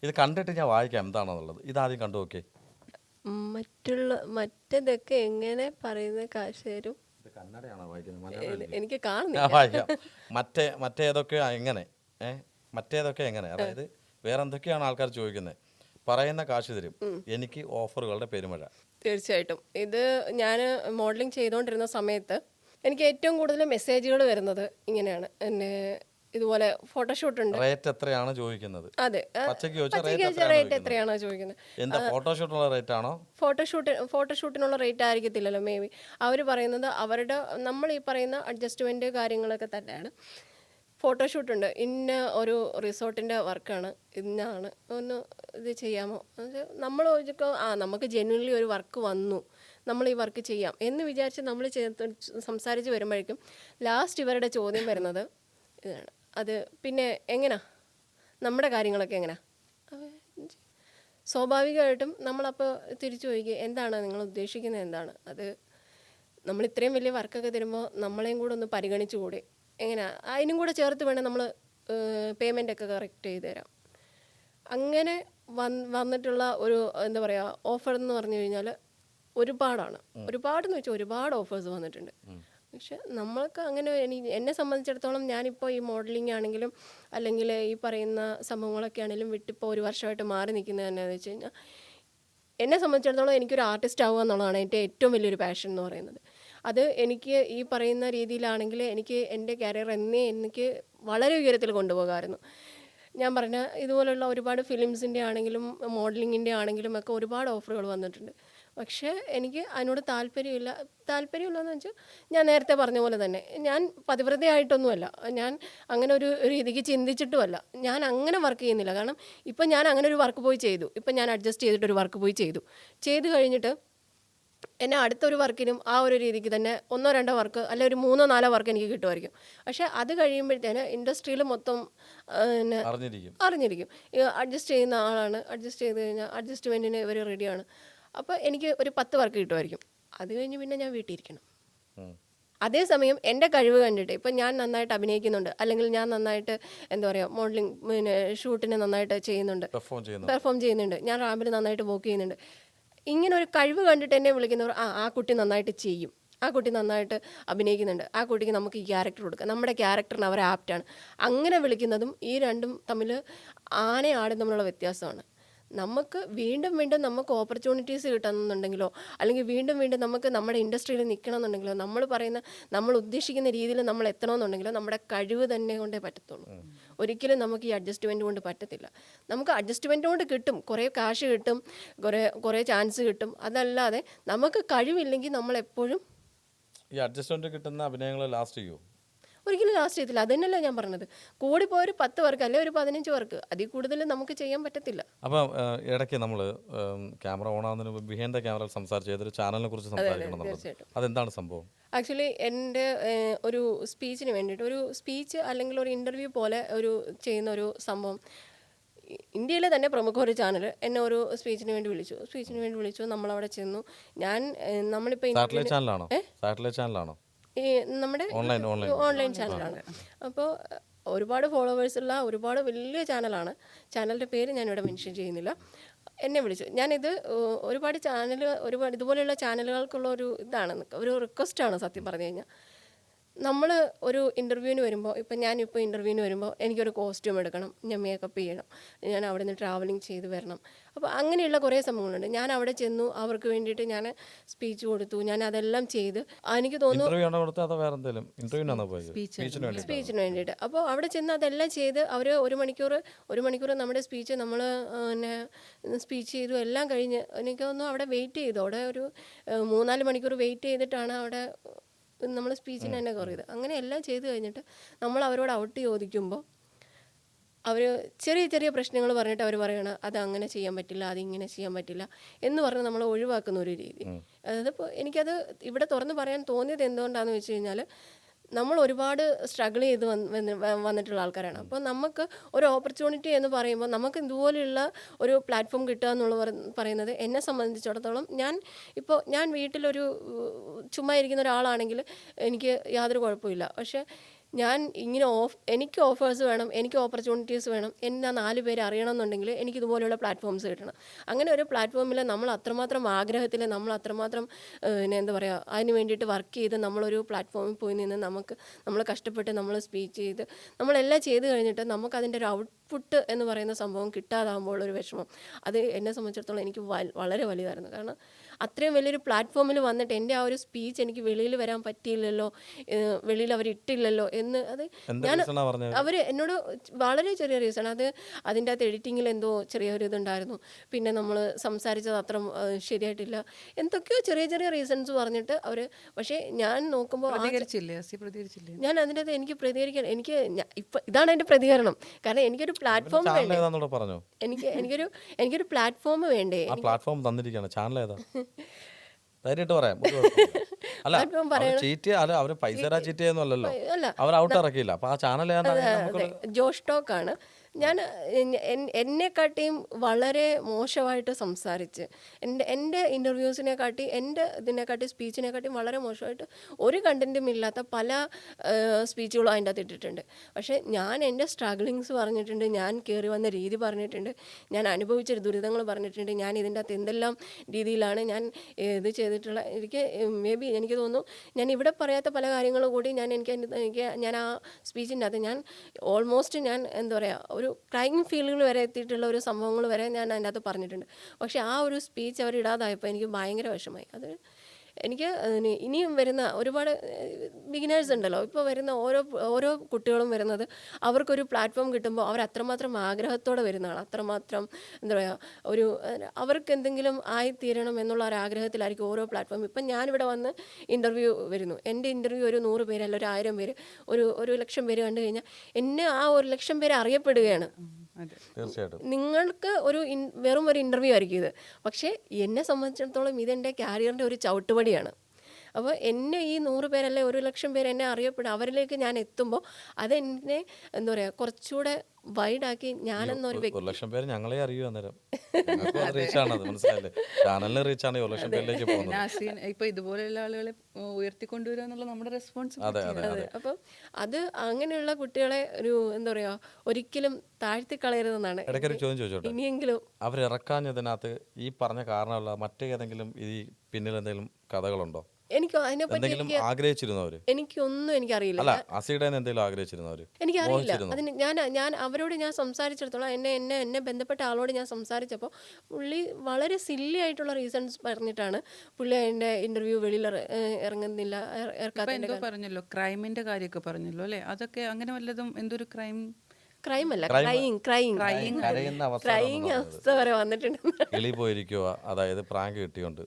ഇത് കണ്ടിട്ട് ഞാൻ വായിക്കാം എന്താണെന്നുള്ളത്. ഇതാദ്യം കണ്ടു നോക്കേ. മറ്റതൊക്കെ എങ്ങനെ പറയുന്ന കാശ് തരും? ഇത് കന്നഡയാണോ വായിക്കുന്നത്? മലയാളം എനിക്ക് ഞാൻ കാണുന്നില്ല. വായിക്കാം. മറ്റേതൊക്കെ എങ്ങനെ മറ്റേതൊക്കെ എങ്ങനെ, അതായത് വേറെ എന്തൊക്കെയാണ് ആൾക്കാർ ചോദിക്കുന്നത്. പറയുന്ന കാശ് തരും, എനിക്ക് ഓഫറുകളുടെ പെരുമഴ. തീർച്ചയായിട്ടും ഇത് ഞാൻ മോഡലിംഗ് ചെയ്തുകൊണ്ടിരുന്ന സമയത്ത് എനിക്ക് ഏറ്റവും കൂടുതൽ മെസ്സേജുകൾ വരുന്നത് ഇങ്ങനെയാണ്. എന്നെ ഇതുപോലെ ഫോട്ടോഷൂട്ട് ഉണ്ട്. റേറ്റ് എത്രയാണ് ചോദിക്കുന്നത്? അതെ, പച്ചയ്ക്ക് ചോദിച്ചാൽ പച്ചയ്ക്ക് ചോദിച്ചാൽ റേറ്റ് എത്രയാണോ ചോദിക്കുന്നത്? എന്താ ഫോട്ടോഷൂട്ടുള്ള റേറ്റ് ആണോ? ഫോട്ടോഷൂട്ടിനുള്ള റേറ്റ് ആയിരിക്കത്തില്ലല്ലോ മേ ബി. അവർ പറയുന്നത് അവരുടെ നമ്മൾ ഈ പറയുന്ന അഡ്ജസ്റ്റ്മെൻറ്റ് കാര്യങ്ങളൊക്കെ തന്നെയാണ്. ഫോട്ടോഷൂട്ടുണ്ട്, ഇന്ന ഒരു റിസോർട്ടിൻ്റെ വർക്കാണ്, ഇന്നാണ്, ഒന്ന് ഇത് ചെയ്യാമോ? നമ്മൾ നമുക്ക് ജെന്യുവൻലി ഒരു വർക്ക് വന്നു, നമ്മൾ ഈ വർക്ക് ചെയ്യാം എന്ന് വിചാരിച്ച് നമ്മൾ സംസാരിച്ച് വരുമ്പോഴേക്കും ലാസ്റ്റ് ഇവരുടെ ചോദ്യം വരുന്നത് ഇതാണ്. അത് പിന്നെ എങ്ങനാ നമ്മുടെ കാര്യങ്ങളൊക്കെ എങ്ങനാ? സ്വാഭാവികമായിട്ടും നമ്മളപ്പോൾ തിരിച്ചു ചോദിക്കുക, എന്താണ് നിങ്ങൾ ഉദ്ദേശിക്കുന്നത്, എന്താണ് അത്? നമ്മൾ ഇത്രയും വലിയ വർക്കൊക്കെ തരുമ്പോൾ നമ്മളെയും കൂടെ ഒന്ന് പരിഗണിച്ചുകൂടെ? എങ്ങനെയാ അതിനും കൂടെ ചേർത്ത് വേണം നമ്മൾ പേയ്മെൻ്റൊക്കെ കറക്റ്റ് ചെയ്ത് തരാം. അങ്ങനെ വന്നിട്ടുള്ള ഒരു എന്താ പറയുക ഓഫർ എന്ന് പറഞ്ഞു കഴിഞ്ഞാൽ ഒരുപാടെന്ന് വെച്ചാൽ ഒരുപാട് ഓഫേഴ്സ് വന്നിട്ടുണ്ട്. പക്ഷെ നമ്മൾക്ക് അങ്ങനെ എന്നെ സംബന്ധിച്ചിടത്തോളം ഞാനിപ്പോൾ ഈ മോഡലിംഗ് ആണെങ്കിലും അല്ലെങ്കിൽ ഈ പറയുന്ന സംഭവങ്ങളൊക്കെ ആണെങ്കിലും വിട്ടിപ്പോൾ ഒരു വർഷമായിട്ട് മാറി നിൽക്കുന്നത് എന്നാന്ന് വെച്ച് കഴിഞ്ഞാൽ, എന്നെ സംബന്ധിച്ചിടത്തോളം എനിക്കൊരു ആർട്ടിസ്റ്റ് ആവുക എന്നുള്ളതാണ് എൻ്റെ ഏറ്റവും വലിയൊരു പാഷൻ എന്ന് പറയുന്നത്. അത് എനിക്ക് ഈ പറയുന്ന രീതിയിലാണെങ്കിൽ എനിക്ക് എൻ്റെ കരിയർ എനിക്ക് വളരെ ഉയരത്തിൽ കൊണ്ടുപോകാമായിരുന്നു. ഞാൻ പറഞ്ഞ ഇതുപോലുള്ള ഒരുപാട് ഫിലിംസിൻ്റെ ആണെങ്കിലും മോഡലിങ്ങിൻ്റെ ആണെങ്കിലും ഒക്കെ ഒരുപാട് ഓഫറുകൾ വന്നിട്ടുണ്ട്. പക്ഷേ എനിക്ക് അതിനോട് താല്പര്യമില്ലെന്ന് വെച്ചാൽ ഞാൻ നേരത്തെ പറഞ്ഞ പോലെ തന്നെ ഞാൻ പതിവ്രതയായിട്ടൊന്നുമല്ല, ഞാൻ അങ്ങനെ ഒരു രീതിക്ക് ചിന്തിച്ചിട്ടുമല്ല, ഞാൻ അങ്ങനെ വർക്ക് ചെയ്യുന്നില്ല. കാരണം ഇപ്പം ഞാൻ അങ്ങനെ ഒരു വർക്ക് പോയി ചെയ്തു, ഇപ്പം ഞാൻ അഡ്ജസ്റ്റ് ചെയ്തിട്ടൊരു വർക്ക് പോയി ചെയ്ത് കഴിഞ്ഞിട്ട് എന്നെ അടുത്തൊരു വർക്കിനും ആ ഒരു രീതിക്ക് തന്നെ 1-2 വർക്ക് അല്ലെ ഒരു 3-4 വർക്ക് എനിക്ക് കിട്ടുമായിരിക്കും. പക്ഷേ അത് കഴിയുമ്പോഴത്തേന് ഇൻഡസ്ട്രിയിൽ മൊത്തം അറിഞ്ഞിരിക്കും അഡ്ജസ്റ്റ് ചെയ്യുന്ന ആളാണ്, അഡ്ജസ്റ്റ് ചെയ്ത് കഴിഞ്ഞാൽ അഡ്ജസ്റ്റ്മെൻറ്റിന് ഇവർ റെഡിയാണ്. അപ്പോൾ എനിക്ക് ഒരു 10 വർക്ക് കിട്ടുമായിരിക്കും. അത് കഴിഞ്ഞ് പിന്നെ ഞാൻ വീട്ടിൽ ഇരിക്കണം. അതേസമയം എൻ്റെ കഴിവ് കണ്ടിട്ട് ഇപ്പം ഞാൻ നന്നായിട്ട് അഭിനയിക്കുന്നുണ്ട്, അല്ലെങ്കിൽ ഞാൻ നന്നായിട്ട് എന്താ പറയുക മോഡലിംഗ് ഷൂട്ടിനെ നന്നായിട്ട് ചെയ്യുന്നുണ്ട്, പെർഫോം ചെയ്യുന്നുണ്ട്, ഞാൻ റാമ്പിൽ നന്നായിട്ട് വർക്ക് ചെയ്യുന്നുണ്ട്. ഇങ്ങനെ ഒരു കഴിവ് കണ്ടിട്ട് എന്നെ വിളിക്കുന്നവർ ആ കുട്ടി നന്നായിട്ട് ചെയ്യും, ആ കുട്ടി നന്നായിട്ട് അഭിനയിക്കുന്നുണ്ട്, ആ കുട്ടിക്ക് നമുക്ക് ഈ ക്യാരക്ടർ കൊടുക്കാം, നമ്മുടെ ക്യാരക്ടറിന് അവർ ആപ്റ്റാണ്, അങ്ങനെ വിളിക്കുന്നതും ഈ രണ്ടും തമ്മിൽ ആനയും തമ്മിലുള്ള വ്യത്യാസമാണ്. നമുക്ക് വീണ്ടും നമുക്ക് ഓപ്പർച്യൂണിറ്റീസ് കിട്ടണമെന്നുണ്ടെങ്കിലോ അല്ലെങ്കിൽ വീണ്ടും നമുക്ക് നമ്മുടെ ഇൻഡസ്ട്രിയിൽ നിൽക്കണമെന്നുണ്ടെങ്കിലോ നമ്മൾ ഉദ്ദേശിക്കുന്ന രീതിയിൽ നമ്മൾ എത്തണമെന്നുണ്ടെങ്കിലോ നമ്മുടെ കഴിവ് തന്നെ കൊണ്ടേ പറ്റത്തുള്ളൂ. ഒരിക്കലും നമുക്ക് ഈ അഡ്ജസ്റ്റ്മെൻറ്റ് കൊണ്ട് പറ്റത്തില്ല. നമുക്ക് അഡ്ജസ്റ്റ്മെൻറ്റ് കൊണ്ട് കിട്ടും, കുറേ കാശ് കിട്ടും, കുറേ ചാൻസ് കിട്ടും. അതല്ലാതെ നമുക്ക് കഴിവില്ലെങ്കിൽ നമ്മളെപ്പോഴും ഈ അഡ്ജസ്റ്റ്മെൻറ്റ് കിട്ടുന്ന അഭിനയങ്ങൾ ലാസ്റ്റ് ചെയ്യൂ? ഒരിക്കലും ലാസ്റ്റ് ചെയ്യത്തില്ല. അത് തന്നെയല്ല ഞാൻ പറഞ്ഞത്. കൂടിപ്പോയ ഒരു 10 വർക്ക് അല്ലെ ഒരു 15 വർക്ക്, അതിൽ കൂടുതൽ നമുക്ക് ചെയ്യാൻ പറ്റത്തില്ല. അപ്പം ഇടയ്ക്ക് നമ്മൾ ക്യാമറ ഓൺ ആവുന്നതിന് മുമ്പ് ബിഹൈൻഡ് ദ ക്യാമറ സംസാരിച്ച് ഏതൊരു ചാനലിനെ കുറിച്ച് സംസാരിക്കണം. അതെന്താണ് സംഭവം? ആക്ച്വലി എൻ്റെ ഒരു സ്പീച്ചിന് വേണ്ടിയിട്ട് ഒരു സ്പീച്ച് അല്ലെങ്കിൽ ഒരു ഇൻ്റർവ്യൂ പോലെ ചെയ്യുന്ന ഒരു സംഭവം, ഇന്ത്യയിലെ തന്നെ പ്രമുഖ ഒരു ചാനൽ എന്നെ ഒരു സ്പീച്ചിന് വേണ്ടി വിളിച്ചു. നമ്മളവിടെ ചെന്നു. നമ്മളിപ്പോൾ സാറ്റലൈറ്റ് ചാനലാണോ? ഈ നമ്മുടെ ഓൺലൈൻ ചാനലാണ്. അപ്പോൾ ഒരുപാട് ഫോളോവേഴ്സുള്ള ഒരുപാട് വലിയ ചാനലാണ്. ചാനലിൻ്റെ പേര് ഞാനിവിടെ മെൻഷൻ ചെയ്യുന്നില്ല. എന്നെ വിളിച്ചു. ഞാനിത് ഒരുപാട് ഇതുപോലെയുള്ള ചാനലുകൾക്കുള്ള ഒരു റിക്വസ്റ്റാണ് സത്യം പറഞ്ഞു കഴിഞ്ഞാൽ. നമ്മൾ ഒരു ഇൻ്റർവ്യൂവിന് വരുമ്പോൾ ഞാനിപ്പോൾ ഇൻ്റർവ്യൂവിന് വരുമ്പോൾ എനിക്കൊരു കോസ്റ്റ്യൂം എടുക്കണം, ഞാൻ മേക്കപ്പ് ചെയ്യണം, ഞാൻ അവിടെ നിന്ന് ട്രാവലിംഗ് ചെയ്ത് വരണം. അപ്പോൾ അങ്ങനെയുള്ള കുറേ സംഭവങ്ങളുണ്ട്. ഞാൻ അവിടെ ചെന്നു, അവർക്ക് വേണ്ടിയിട്ട് ഞാൻ സ്പീച്ച് കൊടുത്തു, ഞാൻ അതെല്ലാം ചെയ്ത് എനിക്ക് തോന്നുന്നു സ്പീച്ചിന് വേണ്ടിയിട്ട്. അപ്പോൾ അവിടെ ചെന്ന് അതെല്ലാം ചെയ്ത് അവർ ഒരു മണിക്കൂർ നമ്മുടെ സ്പീച്ച് നമ്മൾ പിന്നെ സ്പീച്ച് ചെയ്തു എല്ലാം കഴിഞ്ഞ് എനിക്ക് തോന്നുന്നു അവിടെ വെയിറ്റ് ചെയ്തു. അവിടെ ഒരു 3-4 മണിക്കൂർ വെയിറ്റ് ചെയ്തിട്ടാണ് അവിടെ നമ്മൾ സ്പീച്ചിന് തന്നെ കുറയത്. അങ്ങനെ എല്ലാം ചെയ്ത് കഴിഞ്ഞിട്ട് നമ്മൾ അവരോട് ഔട്ട് ചോദിക്കുമ്പോൾ അവർ ചെറിയ പ്രശ്നങ്ങൾ പറഞ്ഞിട്ട് അവർ പറയണം അത് അങ്ങനെ ചെയ്യാൻ പറ്റില്ല, അതിങ്ങനെ ചെയ്യാൻ പറ്റില്ല എന്ന് പറഞ്ഞ് നമ്മൾ ഒഴിവാക്കുന്ന ഒരു രീതി. അതായത് ഇപ്പോൾ എനിക്കത് ഇവിടെ തുറന്ന് പറയാൻ തോന്നിയത് എന്തുകൊണ്ടാണെന്ന് വെച്ച് കഴിഞ്ഞാൽ, നമ്മൾ ഒരുപാട് സ്ട്രഗിൾ ചെയ്ത് വന്നിട്ടുള്ള ആൾക്കാരാണ്. അപ്പോൾ നമുക്ക് ഒരു ഓപ്പർച്യൂണിറ്റി എന്ന് പറയുമ്പോൾ നമുക്ക് ഇതുപോലെയുള്ള ഒരു പ്ലാറ്റ്ഫോം കിട്ടുക എന്നുള്ളത് പറയുന്നത് എന്നെ സംബന്ധിച്ചിടത്തോളം ഞാൻ വീട്ടിലൊരു ചുമ്മാ ഇരിക്കുന്ന ഒരാളാണെങ്കിൽ എനിക്ക് യാതൊരു കുഴപ്പമില്ല. പക്ഷേ ഞാൻ ഇങ്ങനെ എനിക്ക് ഓഫേഴ്സ് വേണം, എനിക്ക് ഓപ്പർച്യൂണിറ്റീസ് വേണം, എന്നെ 4 പേര് അറിയണം എന്നുണ്ടെങ്കിൽ എനിക്ക് ഇതുപോലെയുള്ള പ്ലാറ്റ്ഫോംസ് കിട്ടണം. അങ്ങനെ ഒരു പ്ലാറ്റ്ഫോമിൽ നമ്മൾ അത്രമാത്രം ആഗ്രഹത്തിൽ നമ്മൾ അത്രമാത്രം എന്താ പറയുക അതിന് വേണ്ടിയിട്ട് വർക്ക് ചെയ്ത് നമ്മളൊരു പ്ലാറ്റ്ഫോമിൽ പോയി നിന്ന് നമ്മൾ കഷ്ടപ്പെട്ട് നമ്മൾ സ്പീച്ച് ചെയ്ത് നമ്മളെല്ലാം ചെയ്ത് കഴിഞ്ഞിട്ട് നമുക്കതിൻ്റെ ഒരു ഔട്ട്പുട്ട് എന്ന് പറയുന്ന സംഭവം കിട്ടാതാകുമ്പോൾ ഒരു വിഷമം, അത് എന്നെ സംബന്ധിച്ചിടത്തോളം എനിക്ക് വളരെ വലുതായിരുന്നു. കാരണം അത്രയും വലിയൊരു പ്ലാറ്റ്ഫോമിൽ വന്നിട്ട് എൻ്റെ ആ ഒരു സ്പീച്ച് എനിക്ക് വെളിയിൽ വരാൻ പറ്റിയില്ലല്ലോ, വെളിയിൽ അവർ ഇട്ടില്ലല്ലോ എന്ന് അത് ഞാൻ അവർ എന്നോട് വളരെ ചെറിയ റീസൺ, അത് അതിൻ്റെ അകത്ത് എഡിറ്റിങ്ങിൽ എന്തോ ചെറിയൊരു ഇതുണ്ടായിരുന്നു, പിന്നെ നമ്മൾ സംസാരിച്ചത് അത്ര ശരിയായിട്ടില്ല, എന്തൊക്കെയോ ചെറിയ ചെറിയ റീസൺസ് പറഞ്ഞിട്ട് അവർ. പക്ഷേ ഞാൻ നോക്കുമ്പോൾ ഞാൻ അതിൻ്റെ അകത്ത് എനിക്ക് പ്രതികരിക്കാൻ ഇപ്പം ഇതാണ് എൻ്റെ പ്രതികരണം. കാരണം എനിക്കൊരു പ്ലാറ്റ്ഫോം വേണ്ടേ, എനിക്കൊരു പ്ലാറ്റ്ഫോം വേണ്ടേ. പ്ലാറ്റ്ഫോം തന്നിരിക്കുകയാണ്, ചാനൽ ഏതാ ധൈര്യമായിട്ട് പറയാം. അല്ല അവര് പൈസ ചീറ്റ് ചെയ്യുന്നല്ലോ, അവർ ഔട്ട് ഇറക്കിയില്ല. അപ്പൊ ആ ചാനൽ ജോഷ് ടോക്ക് ആണ്. ഞാൻ എന്നെക്കാട്ടിയും വളരെ മോശമായിട്ട് സംസാരിച്ച് എൻ്റെ ഇൻ്റർവ്യൂസിനെക്കാട്ടി എൻ്റെ ഇതിനെക്കാട്ടി സ്പീച്ചിനെക്കാട്ടിയും വളരെ മോശമായിട്ട് ഒരു കണ്ടൻറ്റും ഇല്ലാത്ത പല സ്പീച്ചുകളും അതിൻ്റെ അകത്ത് ഇട്ടിട്ടുണ്ട്. പക്ഷേ ഞാൻ എൻ്റെ സ്ട്രഗിളിങ്സ് പറഞ്ഞിട്ടുണ്ട്, ഞാൻ കയറി വന്ന രീതി പറഞ്ഞിട്ടുണ്ട്, ഞാൻ അനുഭവിച്ച ദുരിതങ്ങൾ പറഞ്ഞിട്ടുണ്ട്, ഞാൻ ഇതിൻ്റെ അകത്ത് എന്തെല്ലാം രീതിയിലാണ് ഞാൻ ഇത് ചെയ്തിട്ടുള്ള. എനിക്ക് തോന്നുന്നു ഞാൻ ഇവിടെ പറയാത്ത പല കാര്യങ്ങളും കൂടി ഞാൻ ആ സ്പീച്ചിൻ്റെ അകത്ത് ഞാൻ ഓൾമോസ്റ്റ് ഞാൻ എന്താ പറയുക ഒരു ക്രൈം ഫീൽഡിൽ വരെ എത്തിയിട്ടുള്ള ഒരു സംഭവങ്ങൾ വരെ ഞാൻ അതിൻ്റെ അകത്ത് പറഞ്ഞിട്ടുണ്ട്. പക്ഷേ ആ ഒരു സ്പീച്ച് അവർ ഇടാതായപ്പോൾ എനിക്ക് ഭയങ്കര വിഷമമായി. അത് എനിക്ക് ഇനിയും വരുന്ന ഒരുപാട് ബിഗിനേഴ്സ് ഉണ്ടല്ലോ, ഇപ്പോൾ വരുന്ന ഓരോ കുട്ടികളും വരുന്നത് അവർക്കൊരു പ്ലാറ്റ്ഫോം കിട്ടുമ്പോൾ അവർ അത്രമാത്രം ആഗ്രഹത്തോടെ വരുന്നതാണ്, അത്രമാത്രം എന്താ പറയുക അവർക്ക് എന്തെങ്കിലും ആയിത്തീരണം എന്നുള്ള ഒരു ആഗ്രഹത്തിലായിരിക്കും ഓരോ പ്ലാറ്റ്ഫോം. ഇപ്പം ഞാനിവിടെ വന്ന് ഇൻ്റർവ്യൂ വരുന്നു, എൻ്റെ ഇൻ്റർവ്യൂ ഒരു 100 പേര് അല്ല ഒരു 1000 പേര് ഒരു ലക്ഷം പേര് കണ്ടു കഴിഞ്ഞാൽ എന്നെ ആ 1 ലക്ഷം പേര് അറിയപ്പെടുകയാണ്. നിങ്ങൾക്ക് വെറും ഒരു ഇൻ്റർവ്യൂ ആയിരിക്കും ഇത്, പക്ഷേ എന്നെ സംബന്ധിച്ചിടത്തോളം ഇതെൻ്റെ ക്യാരിയറിൻ്റെ ഒരു ചവിട്ടുപടിയാണ്. അപ്പോൾ എന്നെ ഈ 100 പേരല്ലേ 1 ലക്ഷം പേര് എന്നെ അറിയപ്പെടും, അവരിലേക്ക് ഞാൻ എത്തുമ്പോൾ അതെന്നെ എന്താ പറയുക കുറച്ചുകൂടെ വൈഡാക്കി ഞാനെന്നൊരു 1 ലക്ഷം പേര് ഞങ്ങളെ അറിയൂ. അന്നേരം ഇപ്പൊ ഇതുപോലെയുള്ള ആളുകളെ ഉയർത്തിക്കൊണ്ടുവരിക എന്നുള്ള നമ്മുടെ റെസ്പോൺസിബിലിറ്റി. അപ്പം അത് അങ്ങനെയുള്ള കുട്ടികളെ ഒരു എന്താ പറയാ ഒരിക്കലും താഴ്ത്തി കളയരുതെന്നാണ്. ഇടയ്ക്കൊരു ചോദ്യം ചോദിച്ചോട്ടെ, ഇനിയെങ്കിലും അവരിറക്കാഞ്ഞതിനകത്ത് ഈ പറഞ്ഞ കാരണമുള്ള മറ്റേതെങ്കിലും ഈ പിന്നിൽ എന്തെങ്കിലും കഥകളുണ്ടോ? എനിക്ക് അതിനെപ്പറ്റി ആഗ്രഹിച്ചിരുന്നവര് എനിക്കൊന്നും എനിക്കറിയില്ല. എനിക്കറിയില്ല. അതിന് ഞാൻ അവരോട് ഞാൻ സംസാരിച്ചിടത്തോളം എന്നെ ബന്ധപ്പെട്ട ആളോട് ഞാൻ സംസാരിച്ചപ്പോൾ പുള്ളി വളരെ സില്ലി ആയിട്ടുള്ള റീസൺസ് പറഞ്ഞിട്ടാണ് പുള്ളി എൻ്റെ ഇന്റർവ്യൂ വെളിയിൽ ഇറങ്ങുന്നില്ല എന്തോ പറഞ്ഞല്ലോ, ക്രൈമിന്റെ കാര്യമൊക്കെ പറഞ്ഞല്ലോ അല്ലേ? അതൊക്കെ അങ്ങനെ വല്ലതും എന്തൊരു ക്രൈമല്ല ക്രൈയിങ് അവസ്ഥ വരെ വന്നിട്ടുണ്ട്. കിളി പോയിരിക്കുക, അതായത് പ്രാങ്ക് കിട്ടിയോണ്ട്